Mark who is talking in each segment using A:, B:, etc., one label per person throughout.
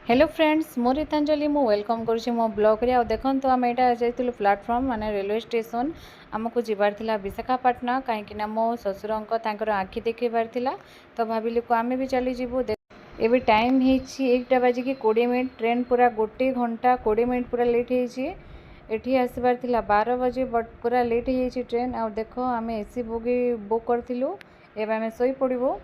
A: Hello friends मोर गीतांजलि मु welcome करुँची मो blog रे। देखो आम यहाँ जाइलु प्लाटफर्म माने रेलवे स्टेशन आमको जीवार थिला विशाखापाटना कहीं मो ससुर आखि देखेबार थिला तो भाविलु को आमे भी चली जीवु। एबे टाइम हेछि 1टा बाजिकी 20 मिनट ट्रेन पूरा 1 घंटा 20 मिनट पूरा लेट हेछि। एठी आसबार थिला 12 बजे बट पूरा लेट हेछि ट्रेन। आ देखो आमे एसी बोगी बुक करथिलु एबे आमे सोई पड़िबो।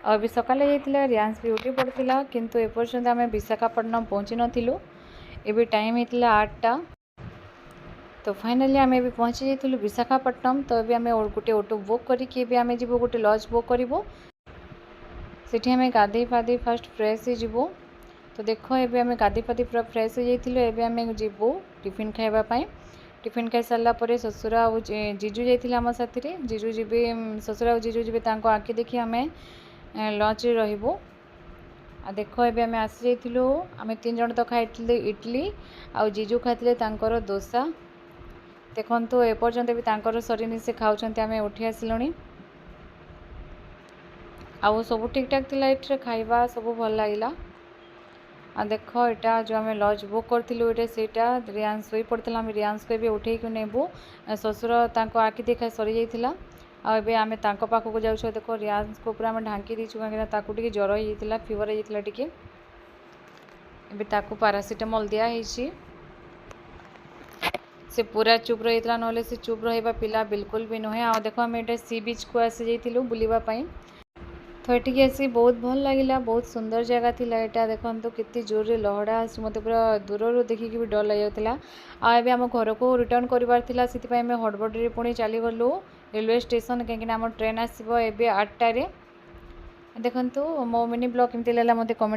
A: अभी सकाले जाइतिला रियांस भी उठी पड़ता किंतु एपर्यंत आम विशाखापट्टनम पहुँची नथिलु। एबे टाइम हेतिला 8टा तो फाइनली आम भी पहुँची जाइलु विशाखापट्टनम। तो अभी आम गोटे ऑटो बुक करके आम जीवु गोटे लॉज बुक करिवो। सेठी आम गाधे फाधे फास्ट फ्रेश हो। तो देखो एबे आम गाधे फाधे पूरा फ्रेश हो जाइलु। एबे आम जीवु टिफिन खाइबा पई। टिफिन खाई सारा पर ससुर आ जीजू जाइतिले आम साथी। जीजू जीवे ससुर आ जीजू जीवे तांको आखि देखि आम लंच रहिबो। आ देखो एबे आम आसी जाइतिलु आम 3 जण तो खाइतिले इडली आ जीजू खाइतिले तांकर डोसा। देखंतु एपर्यंत भी तांकर सरीनी से खाउछन्ते आम उठी आसिलुनी। आ सब ठीक ठाक थिला एठरे खाइबा सब भल लागिला। आ देखो एटा जो आम लॉज बुक करथिलु एटा सेटा रियांस सोई पड़तला। आम रियांस को भी उठे के नेबो। ससुर तांको आखि देखा सरी जाइतिला। आबे आम तांको पाखु को जाउछो। देखो रियांस को पूरा आम ढांकी दीछु काकि ताकू टिके ज्वर हो जाइतिला फीवर हो जाइतिला टिके। एबे ताकू पैरासिटामोल दिया हेछि। से पूरा चुप रहितला नले से चुप रहइबा पिला बिल्कुल भी नहे। आ देखो आम एटा सी बीच को आसी जाइतिलु बुलिबा पई। तो ये आसी बहुत भल लगिला। बहुत सुंदर जगह थिला एटा। देखो कितनी जोर रे लहड़ा आसी मते पूरा दूर देखिकी भी डर लग जाता। आबे आम घर को रिटर्न करबार थिला सिति पई हमें हड़बड़ी पुणी चली गलु रेलवे स्टेशन कहीं आम ट्रेन आसो एबे 8टारे। देखंतु मो मिनी ब्लॉग केमती लागला मते कमेंट